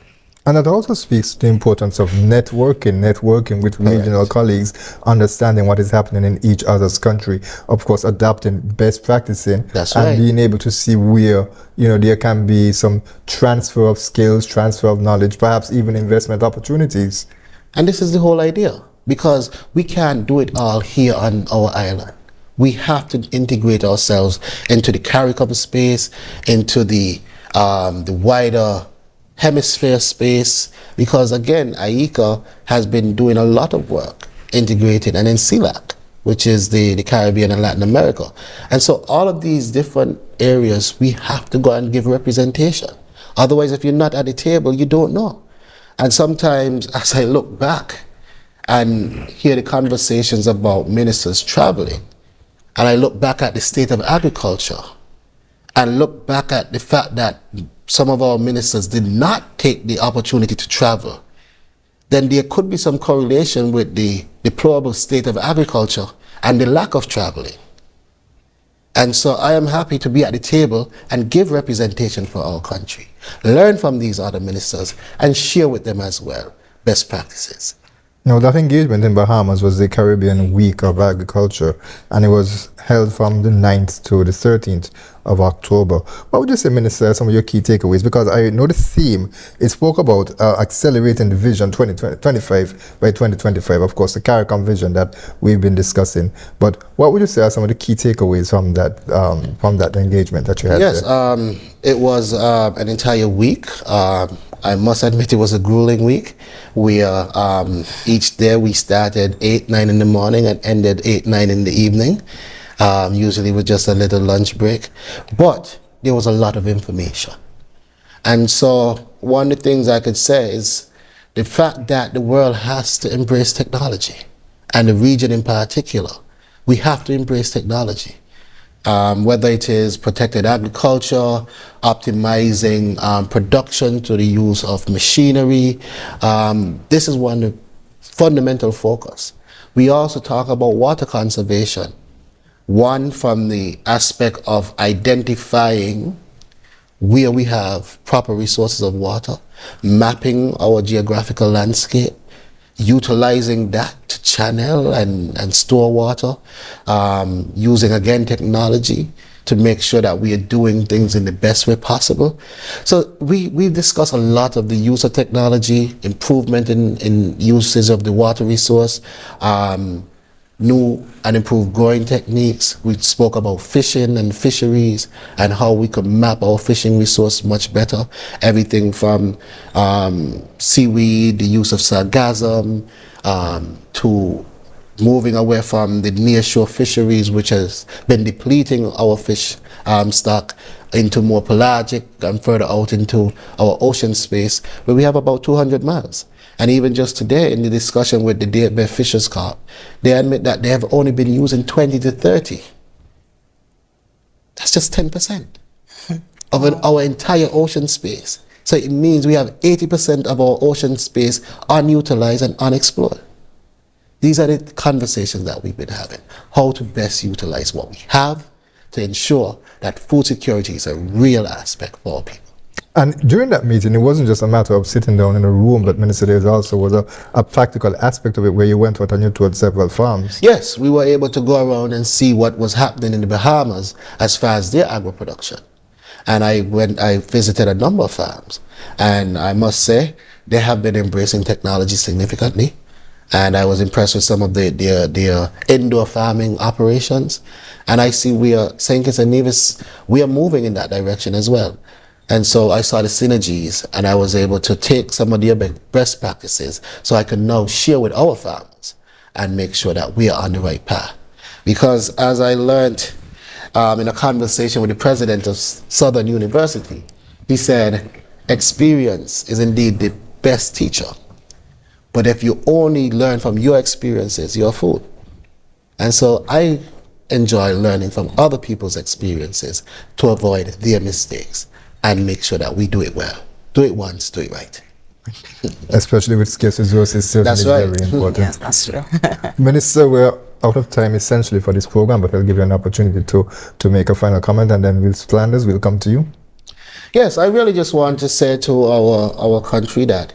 And that also speaks to the importance of networking with regional colleagues, understanding what is happening in each other's country, of course, adapting best practicing, and being able to see where, there can be some transfer of skills, transfer of knowledge, perhaps even investment opportunities. And this is the whole idea, because we can't do it all here on our island. We have to integrate ourselves into the CARICOM space, into the wider hemisphere space, because again, IECA has been doing a lot of work integrating, and in CELAC, which is the Caribbean and Latin America. And so all of these different areas, we have to go and give representation. Otherwise, if you're not at the table, you don't know. And sometimes as I look back and hear the conversations about ministers traveling, and I look back at the state of agriculture, and look back at the fact that some of our ministers did not take the opportunity to travel, then there could be some correlation with the deplorable state of agriculture and the lack of traveling. And so I am happy to be at the table and give representation for our country, learn from these other ministers, and share with them as well best practices. Now, that engagement in Bahamas was the Caribbean Week of Agriculture, and it was held from the 9th to the 13th of October. What would you say, Minister, some of your key takeaways? Because I know the theme, it spoke about accelerating the vision 2025 by 2025, of course, the CARICOM vision that we've been discussing. But what would you say are some of the key takeaways from that engagement that you had? Yes, there? It was an entire week. I must admit it was a grueling week. Each day we started 8, 9 in the morning and ended 8, 9 in the evening, usually with just a little lunch break. But there was a lot of information. And so one of the things I could say is the fact that the world has to embrace technology, and the region in particular. We have to embrace technology. Whether it is protected agriculture, optimizing production through the use of machinery. This is one fundamental focus. We also talk about water conservation. One, from the aspect of identifying where we have proper resources of water, mapping our geographical landscape, utilizing that to channel and store water, using again technology to make sure that we are doing things in the best way possible. So we've discussed a lot of the use of technology, improvement in uses of the water resource, new and improved growing techniques. We spoke about fishing and fisheries and how we could map our fishing resource much better. Everything from seaweed, the use of sargassum, to moving away from the nearshore fisheries, which has been depleting our fish stock, into more pelagic and further out into our ocean space, where we have about 200 miles. And even just today in the discussion with the Date Bay Fishers Corp, they admit that they have only been using 20 to 30. That's just 10% of our entire ocean space. So it means we have 80% of our ocean space unutilized and unexplored. These are the conversations that we've been having. How to best utilize what we have to ensure that food security is a real aspect for our people. And during that meeting, it wasn't just a matter of sitting down in a room, but Minister, there also was a practical aspect of it where you went out and you toured several farms. Yes, we were able to go around and see what was happening in the Bahamas as far as their agro production. And I visited a number of farms. And I must say, they have been embracing technology significantly. And I was impressed with some of their indoor farming operations. And I see St. Kitts and Nevis, we are moving in that direction as well. And so I saw the synergies, and I was able to take some of their best practices so I can now share with our farmers and make sure that we are on the right path. Because as I learned in a conversation with the president of Southern University, he said, experience is indeed the best teacher. But if you only learn from your experiences, you're a fool. And so I enjoy learning from other people's experiences to avoid their mistakes and make sure that we do it well. Do it once, do it right. Especially with scarce resources, certainly That's right. very important. Yes, that's true. Minister, we're out of time essentially for this program, but I'll give you an opportunity to make a final comment, and then Flanders will come to you. Yes, I really just want to say to our country that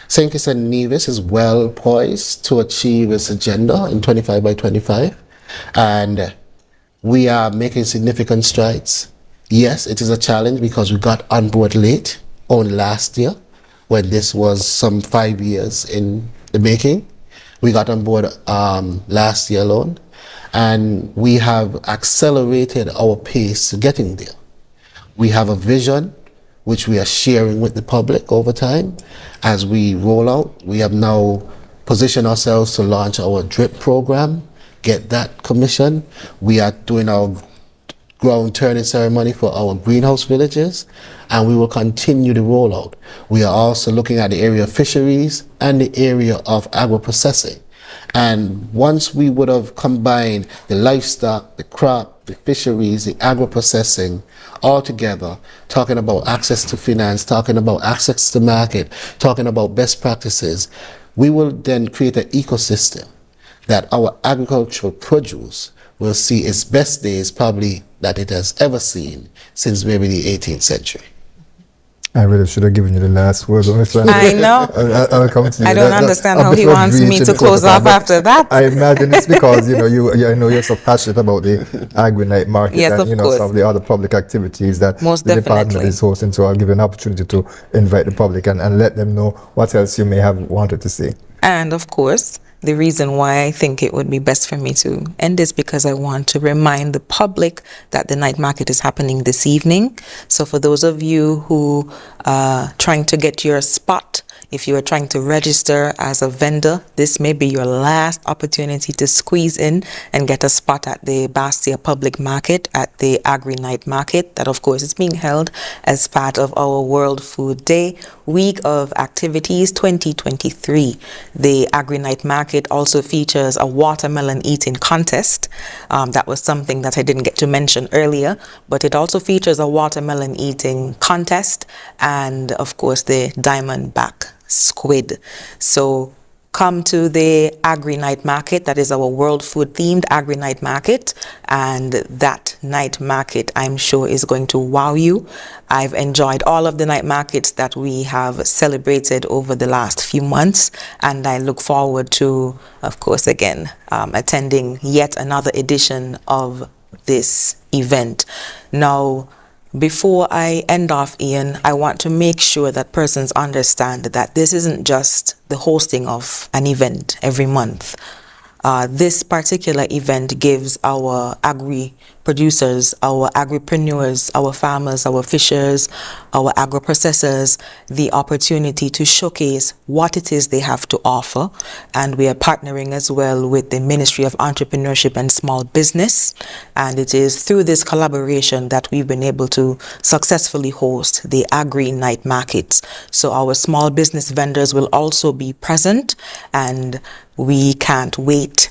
St. Kitts and Nevis is well poised to achieve its agenda in 25 by 25, and we are making significant strides. Yes, it is a challenge because we got on board late, only last year, when this was some 5 years in the making. We got on board last year alone, and we have accelerated our pace to getting there. We have a vision which we are sharing with the public over time. As we roll out, we have now positioned ourselves to launch our DRIP program, get that commission. We are doing our ground turning ceremony for our greenhouse villages, and we will continue the rollout. We are also looking at the area of fisheries and the area of agro-processing. And once we would have combined the livestock, the crop, the fisheries, the agro-processing all together, talking about access to finance, talking about access to market, talking about best practices, we will then create an ecosystem that our agricultural produce will see its best days probably that it has ever seen since maybe the 18th century. I really should have given you the last word. I know. I'll come to you. I don't understand how he wants me to close off after that. I imagine it's because I know you're so passionate about the agri-night market, yes, and course. some of the other public activities that Most the definitely. department is hosting. So I'll give you an opportunity to invite the public and let them know what else you may have wanted to say. And of course, the reason why I think it would be best for me to end this because I want to remind the public that the night market is happening this evening. So for those of you who are trying to get your spot, if you are trying to register as a vendor, this may be your last opportunity to squeeze in and get a spot at the Bastia Public Market at the Agri Night Market. That, of course, is being held as part of our World Food Day Week of Activities 2023. The Agri Night Market also features a watermelon eating contest. That was something that I didn't get to mention earlier, but it also features a watermelon eating contest and, of course, the diamondback squid. So come to the Agri Night Market. That is our World Food themed Agri Night Market, and that night market I'm sure is going to wow you. I've enjoyed all of the night markets that we have celebrated over the last few months, and I look forward to, of course, again attending yet another edition of this event. Now, before I end off, Ian, I want to make sure that persons understand that this isn't just the hosting of an event every month. This particular event gives our agri-producers, our agripreneurs, our farmers, our fishers, our agro-processors the opportunity to showcase what it is they have to offer. And we are partnering as well with the Ministry of Entrepreneurship and Small Business. And it is through this collaboration that we've been able to successfully host the Agri Night Markets. So our small business vendors will also be present, and we can't wait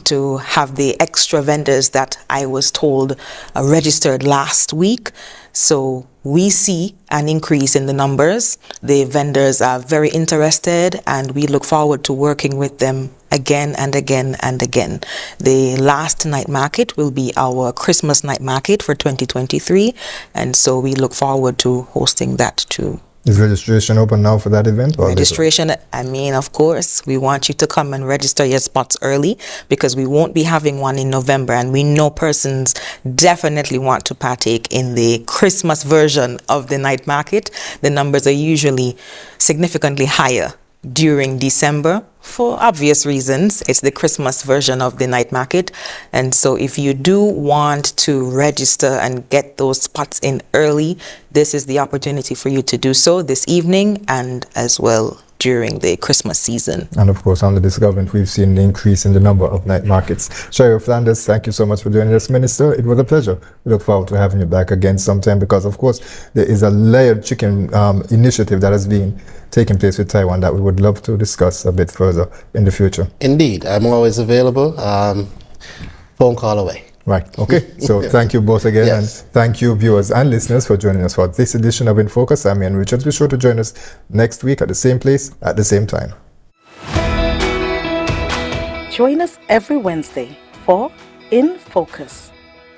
to have the extra vendors that I was told registered last week. So we see an increase in the numbers. The vendors are very interested, and we look forward to working with them again and again and again. The last night market will be our Christmas night market for 2023, and so we look forward to hosting that too. Is registration open now for that event? Registration, I mean, of course, we want you to come and register your spots early because we won't be having one in November, and we know persons definitely want to partake in the Christmas version of the night market. The numbers are usually significantly higher during December for obvious reasons. It's the Christmas version of the night market, and so if you do want to register and get those spots in early, this is the opportunity for you to do so this evening and as well during the Christmas season. And of course, under this government, we've seen the increase in the number of night markets. Sheriff Flanders, thank you so much for joining us, Minister. It was a pleasure. We look forward to having you back again sometime because, of course, there is a layered chicken initiative that has been taking place with Taiwan that we would love to discuss a bit further in the future. Indeed, I'm always available. Phone call away. Right. Okay. So thank you both again. Yes. And thank you, viewers and listeners, for joining us for this edition of InFocus. I'm Ian Richards. Be sure to join us next week at the same place at the same time. Join us every Wednesday for InFocus,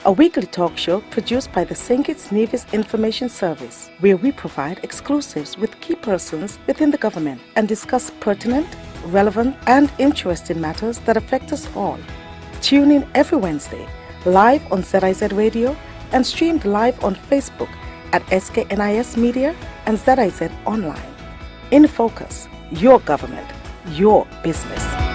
a weekly talk show produced by the St. Kitts Nevis Information Service, where we provide exclusives with key persons within the government and discuss pertinent, relevant, and interesting matters that affect us all. Tune in every Wednesday, live on ZIZ Radio and streamed live on Facebook at SKNIS Media and ZIZ Online. InFocus, your government, your business.